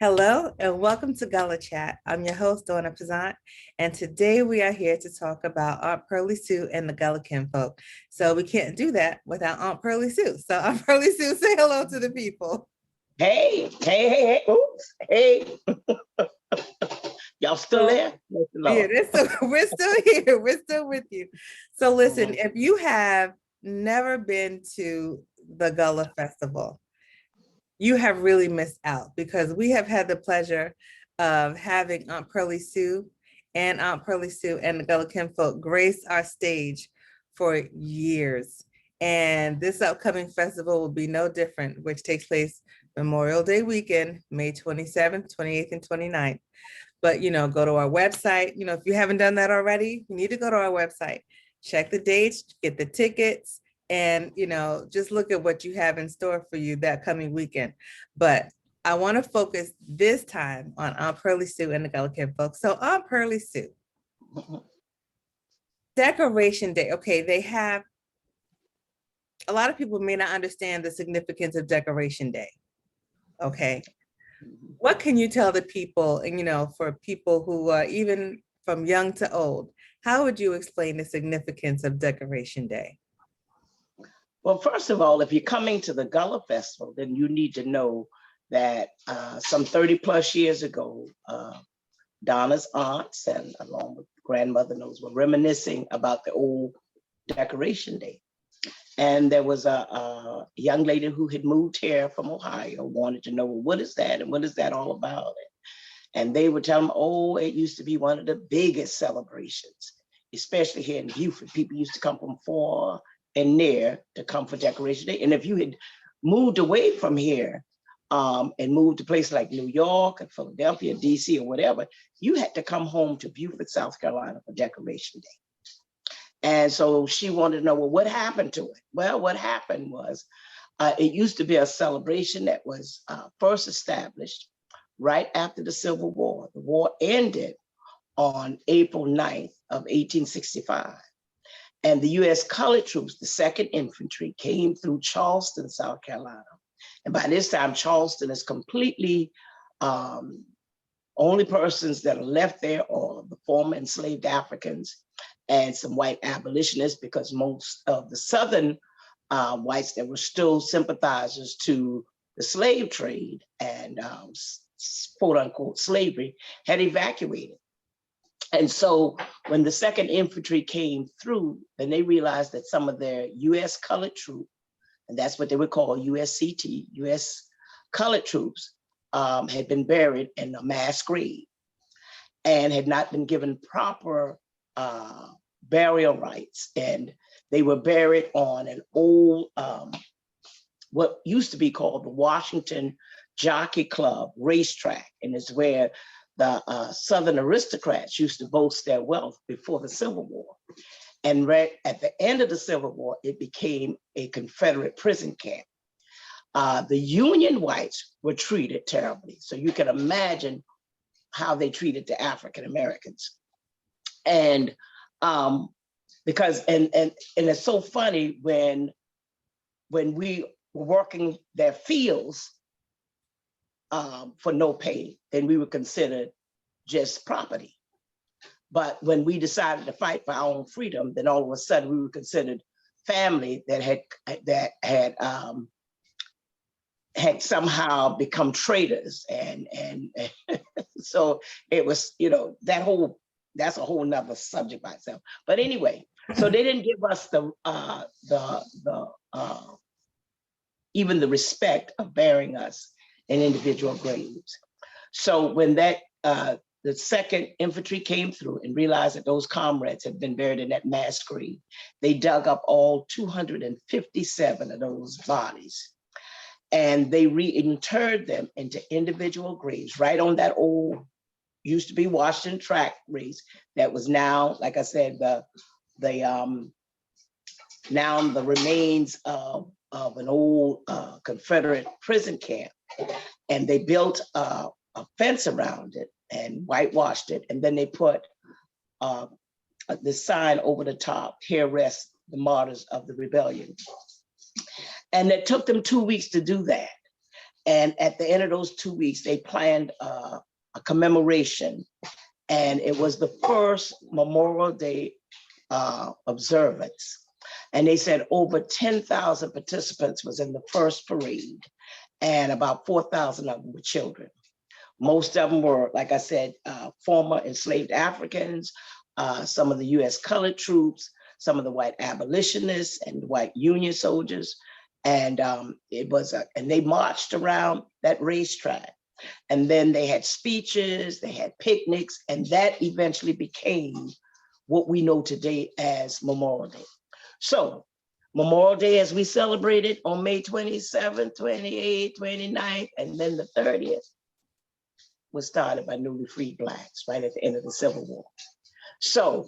Hello and welcome to Gullah Chat. I'm your host, Donna Pazant, and today we are here to talk about Aunt Pearlie Sue and the Gullah Kinfolk. So we can't do that without Aunt Pearlie Sue. So Aunt Pearlie Sue, say hello to the people. Hey, oops, hey. Y'all still there? Yeah, we're still here. We're still with you. So listen, if you have never been to the Gullah Festival, you have really missed out because we have had the pleasure of having Aunt Pearlie Sue and the Gullah Kinfolk grace our stage for years. And this upcoming festival will be no different, which takes place Memorial Day weekend, May 27th, 28th, and 29th. But, go to our website. If you haven't done that already, you need to go to our website, check the dates, get the tickets, and, just look at what you have in store for you that coming weekend. But I want to focus this time on Aunt Pearlie Sue and the Gullah Kinfolk. So Aunt Pearlie Sue, Decoration Day. Okay, they have, a lot of people may not understand the significance of Decoration Day. Okay. What can you tell the people, and, for people who are even from young to old, how would you explain the significance of Decoration Day? Well, first of all, if you're coming to the Gullah Festival, then you need to know that some 30 plus years ago, Donna's aunts and along with grandmother knows were reminiscing about the old Decoration Day. And there was a young lady who had moved here from Ohio, wanted to know, well, what is that? And what is that all about? And they would tell them, oh, it used to be one of the biggest celebrations, especially here in Beaufort. People used to come from far and near to come for Decoration Day. And if you had moved away from here and moved to places like New York and Philadelphia, DC or whatever, you had to come home to Beaufort, South Carolina for Decoration Day. And so she wanted to know, well, what happened to it? Well, what happened was it used to be a celebration that was first established right after the Civil War. The war ended on April 9th of 1865. And the U.S. colored troops, the 2nd Infantry, came through Charleston, South Carolina. And by this time, Charleston is completely, only persons that are left there are the former enslaved Africans and some white abolitionists, because most of the Southern whites that were still sympathizers to the slave trade and quote unquote slavery had evacuated. And so when the 2nd Infantry came through, then they realized that some of their U.S. colored troops, and that's what they would call USCT, U.S. colored troops, had been buried in a mass grave and had not been given proper burial rights. And they were buried on an old, what used to be called the Washington Jockey Club racetrack, and it's where the Southern aristocrats used to boast their wealth before the Civil War. And right at the end of the Civil War, it became a Confederate prison camp. The Union whites were treated terribly. So you can imagine how they treated the African Americans. And because it's so funny when we were working their fields for no pay, then we were considered just property. But when we decided to fight for our own freedom, then all of a sudden we were considered family that had somehow become traitors, and so it was, that's a whole nother subject by itself. But anyway, so they didn't give us even the respect of burying us in individual graves. So when the 2nd Infantry came through and realized that those comrades had been buried in that mass grave, they dug up all 257 of those bodies, and they reinterred them into individual graves right on that old, used to be Washington track race that was now, like I said, now the remains of an old Confederate prison camp. And they built a fence around it and whitewashed it. And then they put the sign over the top, "Here rest the martyrs of the rebellion." And it took them 2 weeks to do that. And at the end of those 2 weeks, they planned a commemoration. And it was the first Memorial Day observance. And they said over 10,000 participants was in the first parade, and about 4,000 of them were children. Most of them were, like I said, former enslaved Africans, some of the US colored troops, some of the white abolitionists and white Union soldiers. And and they marched around that racetrack. And then they had speeches, they had picnics, and that eventually became what we know today as Memorial Day. So Memorial Day, as we celebrated on May 27th, 28th, 29th, and then the 30th, was started by newly freed Blacks right at the end of the Civil War. So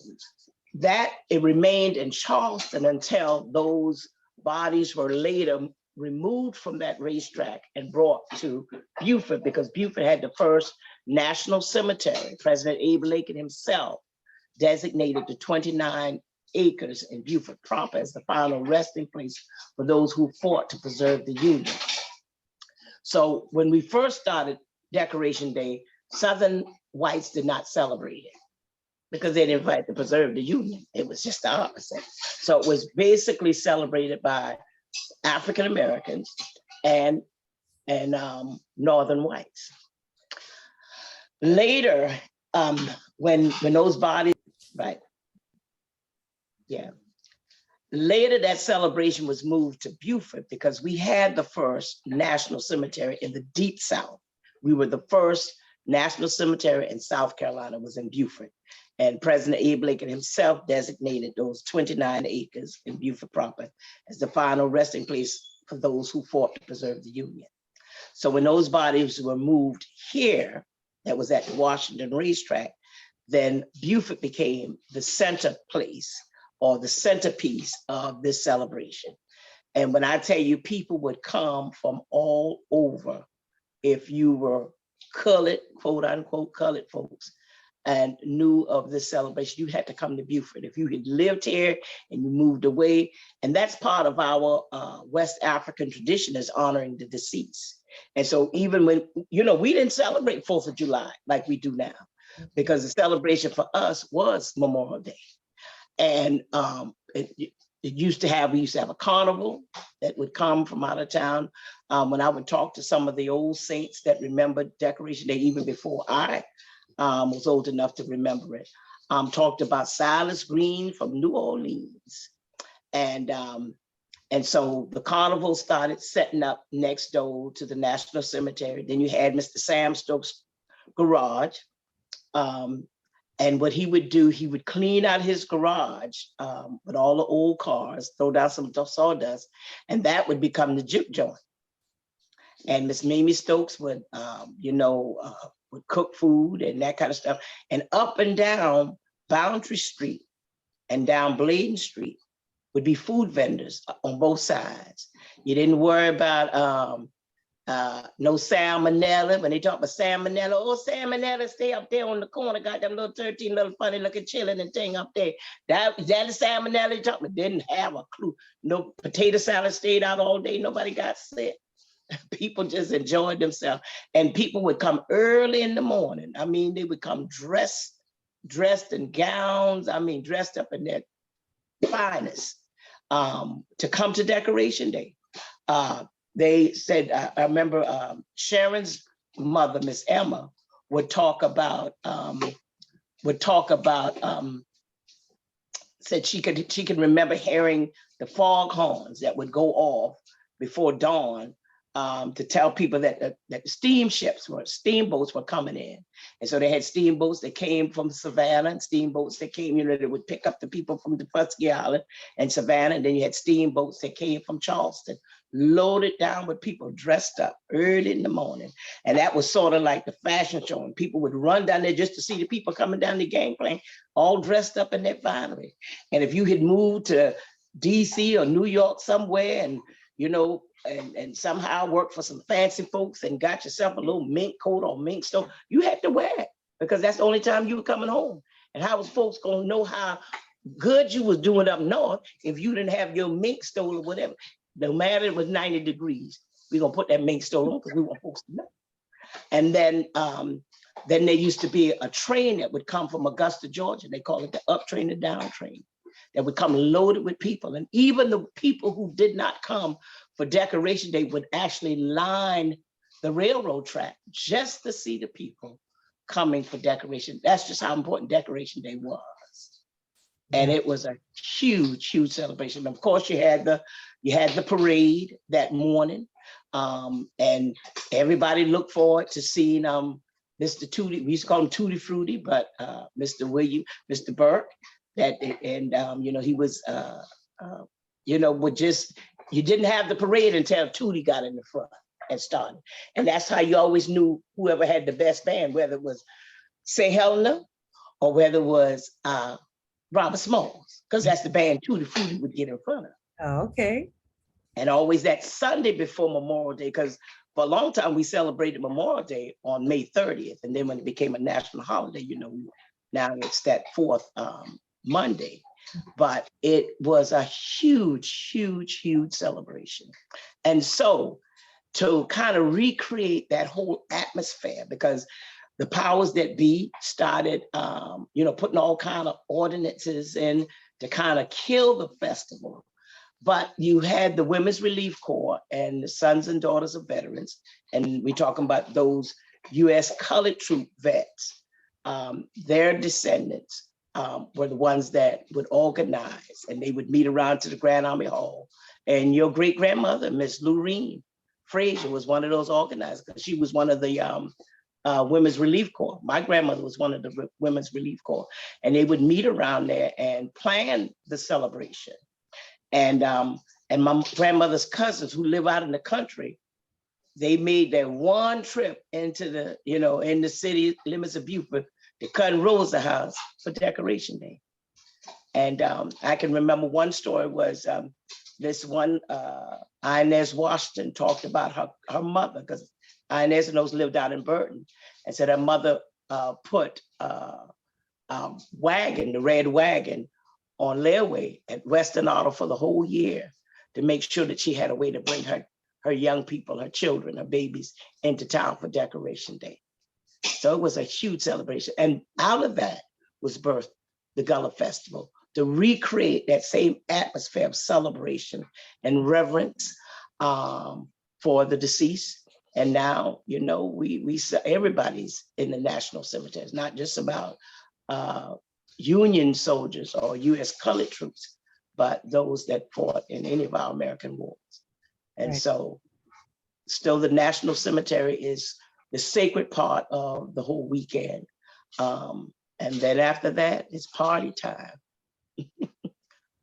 that it remained in Charleston until those bodies were later removed from that racetrack and brought to Beaufort, because Beaufort had the first national cemetery. President Abe Lincoln himself designated the 29 acres in Beaufort proper as the final resting place for those who fought to preserve the Union. So when we first started Decoration Day, Southern whites did not celebrate it because they didn't fight to preserve the Union. It was just the opposite. So it was basically celebrated by African Americans and Northern whites. Later, when those bodies, right? Yeah. Later, that celebration was moved to Beaufort because we had the first national cemetery in the Deep South. We were the first national cemetery in South Carolina, was in Beaufort. And President Abe Lincoln himself designated those 29 acres in Beaufort proper as the final resting place for those who fought to preserve the Union. So when those bodies were moved here, that was at the Washington racetrack, then Beaufort became the center place or the centerpiece of this celebration. And when I tell you, people would come from all over, if you were colored, quote unquote, colored folks, and knew of this celebration, you had to come to Beaufort. If you had lived here and you moved away, and that's part of our West African tradition, is honoring the deceased. And so even when, we didn't celebrate 4th of July like we do now, because the celebration for us was Memorial Day. And we used to have a carnival that would come from out of town. When I would talk to some of the old saints that remembered Decoration Day, even before I was old enough to remember it, talked about Silas Green from New Orleans. And so the carnival started setting up next door to the National Cemetery. Then you had Mr. Sam Stokes' garage. And what he would do, he would clean out his garage with all the old cars, throw down some sawdust, and that would become the juke joint. And Miss Mamie Stokes would, would cook food and that kind of stuff. And up and down Boundary Street and down Bladen Street would be food vendors on both sides. You didn't worry about no salmonella. When they talk about salmonella, salmonella, stay up there on the corner, got that little 13 little funny looking chilling and thing up there. That is the salmonella they talk about. Didn't have a clue. No, potato salad stayed out all day. Nobody got sick. People just enjoyed themselves. And people would come early in the morning. I mean, they would come dressed in gowns. I mean, dressed up in their finest to come to Decoration Day. They said, I remember Sharon's mother, Miss Emma, would talk about, said she could remember hearing the foghorns that would go off before dawn to tell people that the steamboats were coming in. And so they had steamboats that came from Savannah and steamboats that came, that would pick up the people from the Fusky Island and Savannah. And then you had steamboats that came from Charleston, loaded down with people dressed up early in the morning. And that was sort of like the fashion show. And people would run down there just to see the people coming down the gangplank, all dressed up in their finery. And if you had moved to DC or New York somewhere and, and somehow worked for some fancy folks and got yourself a little mink coat or mink stole, you had to wear it because that's the only time you were coming home. And how was folks gonna know how good you was doing up north if you didn't have your mink stole or whatever? No matter it was 90 degrees, we're gonna put that mink stole on because we want folks to know. And then there used to be a train that would come from Augusta, Georgia. They call it the up train and down train, that would come loaded with people. And even the people who did not come for Decoration Day would actually line the railroad track just to see the people coming for Decoration. That's just how important Decoration Day was. And it was a huge, huge celebration. Of course, you had the parade that morning, and everybody looked forward to seeing Mr. Tutti. We used to call him Tutti Frutti, but Mr. Burke. He was, you didn't have the parade until Tutti got in the front and started, and that's how you always knew whoever had the best band, whether it was St. Helena or whether it was Robert Smalls, because that's the band Tutti Frutti would get in front of. Oh, okay. And always that Sunday before Memorial Day, because for a long time we celebrated Memorial Day on May 30th. And then when it became a national holiday, now it's that fourth Monday. But it was a huge, huge, huge celebration. And so to kind of recreate that whole atmosphere, because the powers that be started, putting all kind of ordinances in to kind of kill the festival. But you had the Women's Relief Corps and the Sons and Daughters of Veterans, and we're talking about those U.S. colored troop vets. Their descendants were the ones that would organize, and they would meet around to the Grand Army Hall. And your great-grandmother, Miss Lureen Frazier, was one of those organizers, because she was one of the Women's Relief Corps. My grandmother was one of the Women's Relief Corps, and they would meet around there and plan the celebration. And my grandmother's cousins who live out in the country, they made that one trip into the, in the city limits of Beaufort to Cutting Rosa House for Decoration Day. And I can remember one story was this one, Inez Washington talked about her mother, because Inez and those lived out in Burton, and said her mother put wagon, the red wagon, on layaway at Western Auto for the whole year to make sure that she had a way to bring her young people, her children, her babies into town for Decoration Day. So it was a huge celebration. And out of that was birthed the Gullah Festival, to recreate that same atmosphere of celebration and reverence for the deceased. And now, everybody's in the national cemeteries, not just about Union soldiers or U.S. colored troops, but those that fought in any of our American wars. And so still the National Cemetery is the sacred part of the whole weekend. And then after that, it's party time.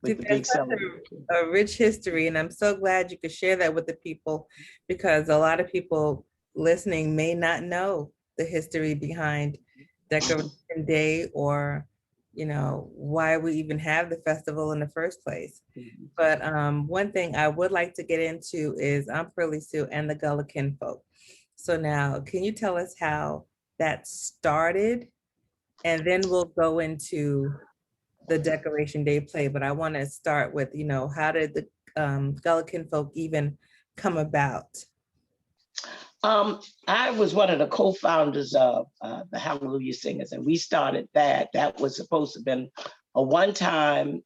With the big celebration. A rich history, and I'm so glad you could share that with the people, because a lot of people listening may not know the history behind Decoration Day, or why we even have the festival in the first place. But one thing I would like to get into is I'm Pearlie Sue and the Gullah Kinfolk. So now, can you tell us how that started? And then we'll go into the Decoration Day play. But I want to start with, how did the Gullah Kinfolk even come about? I was one of the co-founders of the Hallelujah Singers, and we started that. That was supposed to have been a one-time.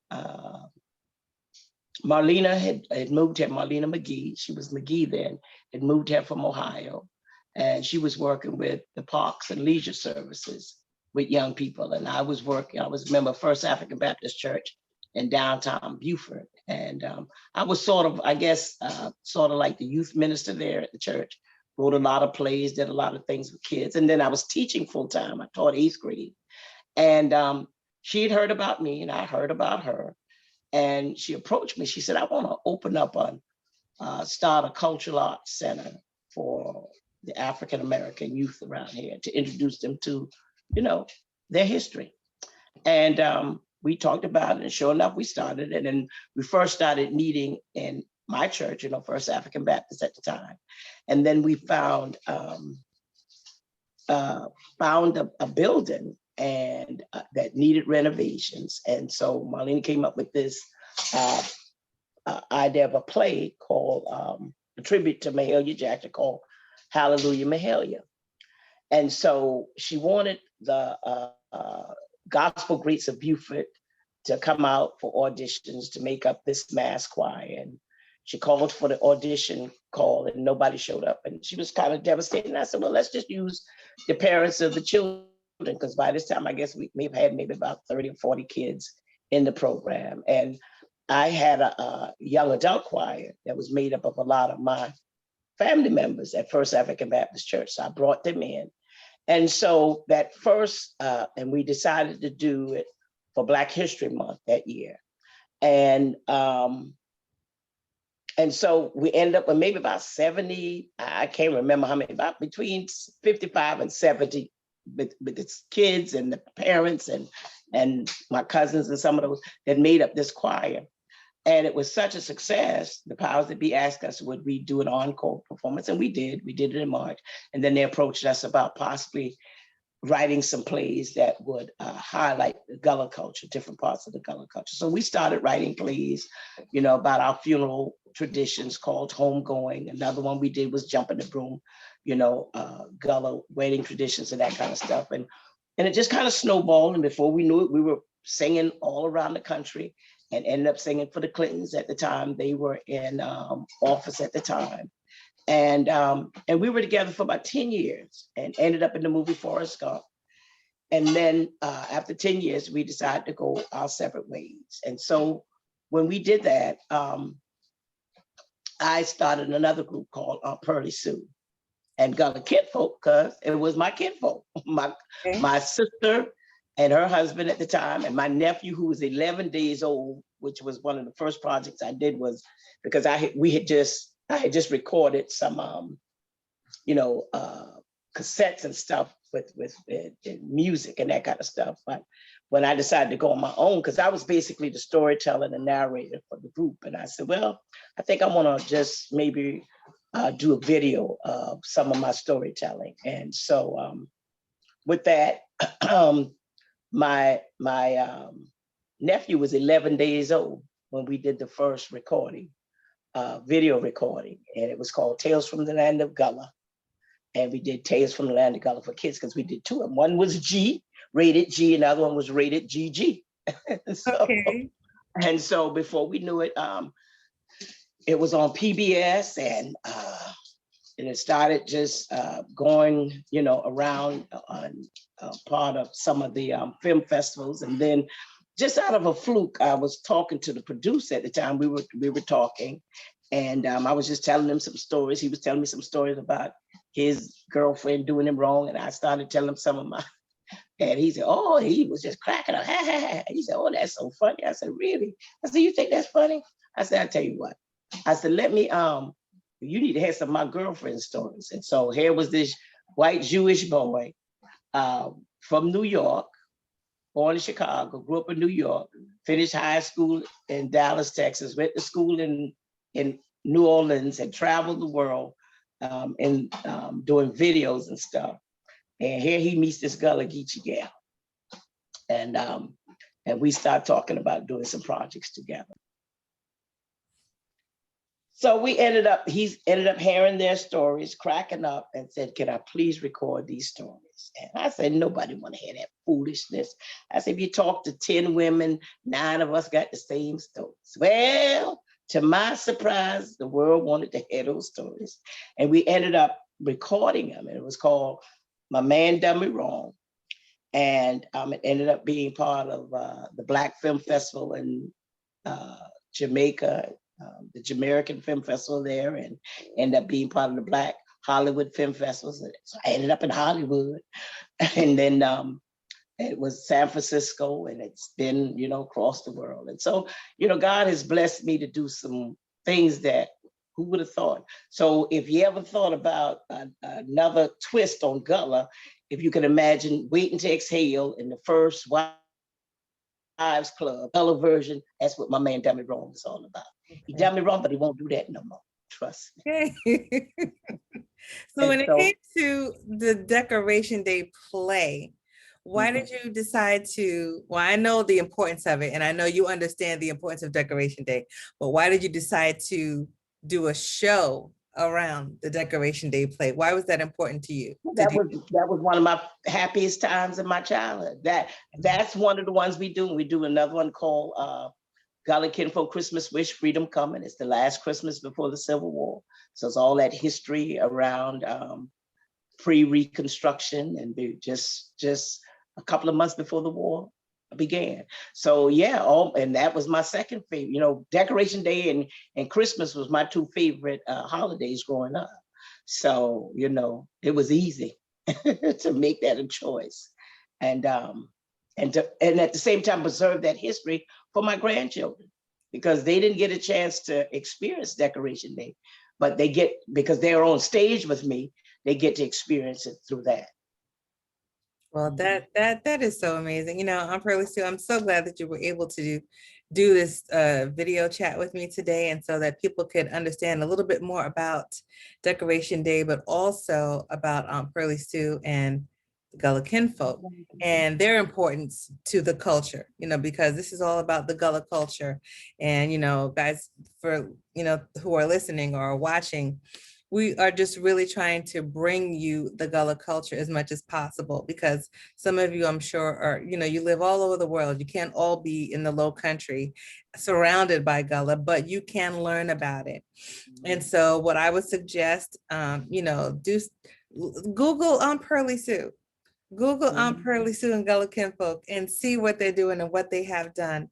Marlena had moved here, Marlena McGee, she was McGee then, had moved here from Ohio, and she was working with the Parks and Leisure Services with young people. And I was a member of First African Baptist Church in downtown Beaufort. And I was sort of like the youth minister there at the church. Wrote a lot of plays, did a lot of things with kids. And then I was teaching full time. I taught 8th grade. And she had heard about me and I heard about her. And she approached me. She said, I want to open up start a cultural arts center for the African-American youth around here to introduce them to, their history. And we talked about it, and sure enough, we started it. And we first started meeting in my church, First African Baptist at the time. And then we found a building and that needed renovations. And so Marlene came up with this idea of a play called a tribute to Mahalia Jackson called Hallelujah Mahalia. And so she wanted the Gospel Greats of Beaufort to come out for auditions to make up this mass choir. And she called for the audition call and nobody showed up. And she was kind of devastated. And I said, well, let's just use the parents of the children, because by this time, I guess we may have had maybe about 30 or 40 kids in the program. And I had a young adult choir that was made up of a lot of my family members at First African Baptist Church. So I brought them in. And so that first, and we decided to do it for Black History Month that year. And so we ended up with maybe about 70, I can't remember how many, about between 55 and 70 with its kids and the parents and my cousins and some of those that made up this choir. And it was such a success, the powers that be asked us, would we do an encore performance? And we did it in March. And then they approached us about possibly writing some plays that would highlight the Gullah culture, different parts of the Gullah culture. So we started writing plays, about our funeral traditions called Homegoing. Another one we did was Jumping the Broom, Gullah wedding traditions and that kind of stuff. And it just kind of snowballed. And before we knew it, we were singing all around the country and ended up singing for the Clintons at the time. They were in office at the time. And we were together for about 10 years and ended up in the movie Forrest Gump. And then after 10 years, we decided to go our separate ways. And so when we did that, I started another group called Pearlie Sue and Gullah Kinfolk, because it was my kinfolk, my sister and her husband at the time, and my nephew, who was 11 days old, which was one of the first projects I did, was because I had just recorded some, cassettes and stuff with music and that kind of stuff. But when I decided to go on my own, because I was basically the storyteller and the narrator for the group, and I said, well, I think I want to just maybe do a video of some of my storytelling. And so with that, my nephew was 11 days old when we did the first recording, video recording, and it was called Tales from the Land of Gullah. And we did Tales from the Land of Gullah for kids because we did two of them. One was G, rated G, and the other one was rated GG. Okay. And so before we knew it, it was on PBS, and it started just going, around on part of some of the film festivals. And then just out of a fluke, I was talking to the producer at the time. We were talking, and I was just telling him some stories. He was telling me some stories about his girlfriend doing him wrong, and I started telling him some of my. And he said, "Oh, he was just cracking up." He said, "Oh, that's so funny." I said, "Really?" I said, "You think that's funny?" I said, "I'll tell you what." I said, "Let me you need to hear some of my girlfriend stories." And so here was this white Jewish boy from New York, born in Chicago, grew up in New York, finished high school in Dallas, Texas, went to school in New Orleans, and traveled the world and doing videos and stuff. And here he meets this Gullah Geechee gal. And we start talking about doing some projects together. So he ended up hearing their stories, cracking up, and said, "Can I please record these stories?" And I said, "Nobody want to hear that foolishness." I said, "If you talk to 10 women, 9 of us got the same stories." Well, to my surprise, the world wanted to hear those stories. And we ended up recording them. And it was called My Man Done Me Wrong. And it ended up being part of the Black Film Festival in Jamaica, the Jamaican Film Festival there, and ended up being part of the Black Hollywood Film Festival. So I ended up in Hollywood. And then it was San Francisco, and it's been, across the world. And so, God has blessed me to do some things that who would have thought? So if you ever thought about another twist on Gullah, if you can imagine Waiting to Exhale in the first Wives Club, Gullah version, that's what My Man Done Me Wrong is all about. He done me wrong, but he won't do that no more. Trust me. Okay. So when it came to the Decoration Day play, why did you decide to, well, I know the importance of it, and I know you understand the importance of Decoration Day, but why did you decide to do a show around the Decoration Day plate? Why was that important to you to That do? was one of my happiest times in my childhood. That's one of the ones we do. We do another one called Gullah Kinfolk Christmas Wish, Freedom Coming. It's the last Christmas before the Civil War. So it's all that history around pre-Reconstruction and just a couple of months before the war began. So yeah, and that was my second favorite. You know, Decoration Day and Christmas was my two favorite holidays growing up. So, you know, it was easy to make that a choice. And and at the same time preserve that history for my grandchildren, because they didn't get a chance to experience Decoration Day, but they get, because they're on stage with me, they get to experience it through that. Well, that is so amazing. You know, I'm Pearlie Sue. I'm so glad that you were able to do this video chat with me today, and so that people could understand a little bit more about Decoration Day, but also about Pearlie Sue and the Gullah Kinfolk and their importance to the culture, you know, because this is all about the Gullah culture. And, you know, guys, for, you know, who are listening or watching, we are just really trying to bring you the Gullah culture as much as possible, because some of you, I'm sure, are, you know, you live all over the world. You can't all be in the Low Country surrounded by Gullah, but you can learn about it. And so what I would suggest, you know, Google Pearlie Sue. Google Pearlie Sue and Gullah Kinfolk and see what they're doing and what they have done.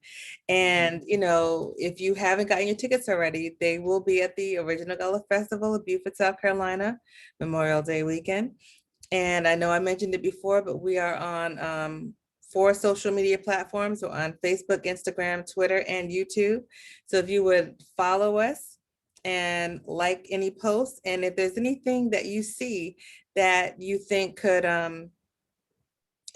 And, you know, if you haven't gotten your tickets already, they will be at the Original Gullah Festival of Beaufort, South Carolina, Memorial Day weekend. And I know I mentioned it before, but we are on 4 social media platforms. We're on Facebook, Instagram, Twitter, and YouTube. So if you would follow us and like any posts, and if there's anything that you see that you think could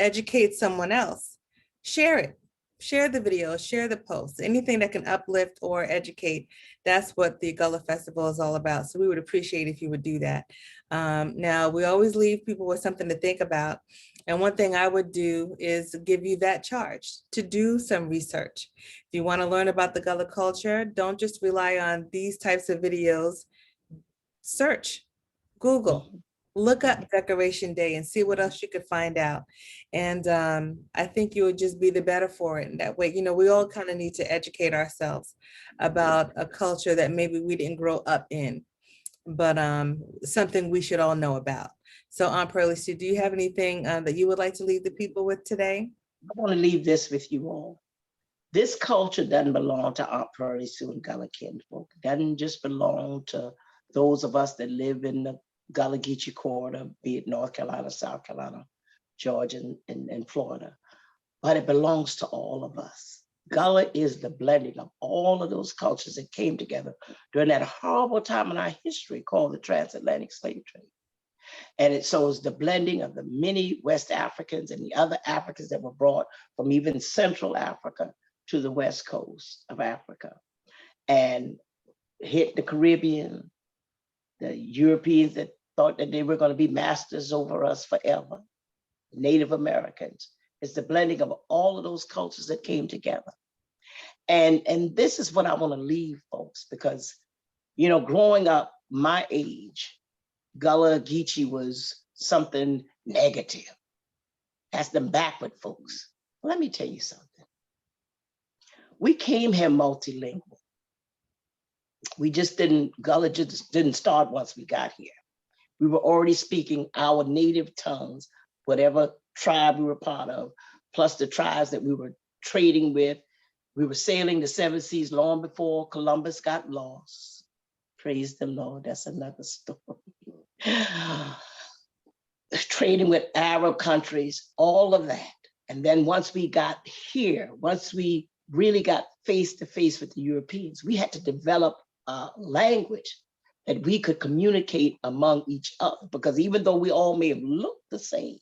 educate someone else, share it. Share the video, share the post, anything that can uplift or educate. That's what the Gullah Festival is all about. So we would appreciate if you would do that. Now, we always leave people with something to think about. And one thing I would do is give you that charge to do some research. If you want to learn about the Gullah culture, don't just rely on these types of videos. Search, Google, look up Decoration Day and see what else you could find out. And I think you would just be the better for it. And that way, you know, we all kind of need to educate ourselves about a culture that maybe we didn't grow up in, but something we should all know about. So Pearlie Sue, do you have anything that you would like to leave the people with today? I want to leave this with you all. This culture doesn't belong to Aunt Pearlie Sue and Gullah Kinfolk. It doesn't just belong to those of us that live in the Gullah Geechee corridor, be it North Carolina, South Carolina, Georgia, and Florida, but it belongs to all of us. Gullah is the blending of all of those cultures that came together during that horrible time in our history called the transatlantic slave trade. And it shows the blending of the many West Africans and the other Africans that were brought from even Central Africa to the West Coast of Africa and hit the Caribbean, the Europeans that thought that they were going to be masters over us forever, Native Americans. It's the blending of all of those cultures that came together. And this is what I want to leave folks, because, you know, growing up my age, Gullah Geechee was something negative. That's them backward folks. Let me tell you something. We came here multilingual. We just didn't, Gullah just didn't start once we got here. We were already speaking our native tongues, whatever tribe we were part of, plus the tribes that we were trading with. We were sailing the 7 seas long before Columbus got lost. Praise the Lord, that's another story. Trading with Arab countries, all of that. And then once we got here, once we really got face to face with the Europeans, we had to develop a language that we could communicate among each other, because even though we all may have looked the same,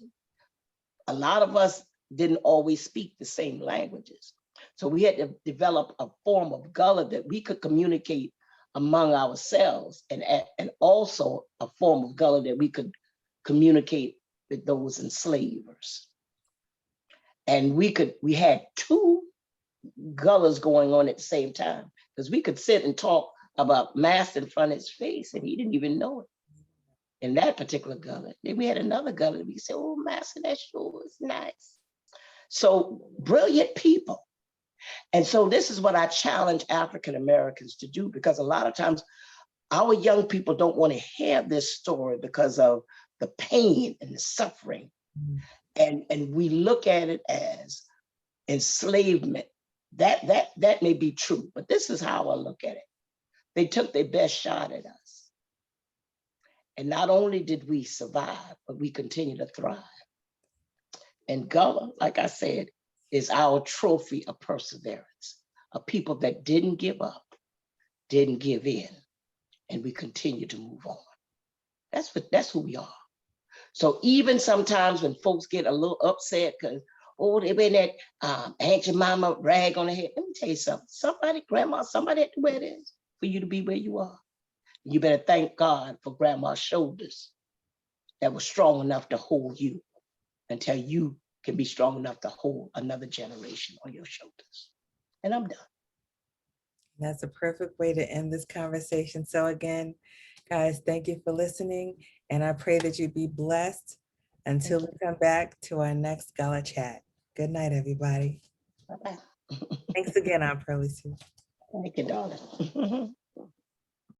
a lot of us didn't always speak the same languages. So we had to develop a form of Gullah that we could communicate among ourselves, and also a form of Gullah that we could communicate with those enslavers. And we had 2 Gullahs going on at the same time, because we could sit and talk about mask in front of his face, and he didn't even know it. In that particular Gullah. Then we had another Gullah. We said, "Oh, master, that's yours, nice." So brilliant people. And so this is what I challenge African Americans to do, because a lot of times our young people don't want to hear this story because of the pain and the suffering. And we look at it as enslavement. That may be true, but this is how I look at it. They took their best shot at us. And not only did we survive, but we continue to thrive. And Gullah, like I said, is our trophy of perseverance, of people that didn't give up, didn't give in, and we continue to move on. That's who we are. So even sometimes when folks get a little upset because, oh, they wear that Aunt Jemima rag on their head. Let me tell you something. Somebody, grandma, somebody had to wear this for you to be where you are. You better thank God for grandma's shoulders that was strong enough to hold you until you can be strong enough to hold another generation on your shoulders. And I'm done. That's a perfect way to end this conversation. So again, guys, thank you for listening. And I pray that you be blessed until we come back to our next Gullah Chat. Good night, everybody. Bye-bye. Thanks again, Aunt Pearlie Sue. Thank you, darling.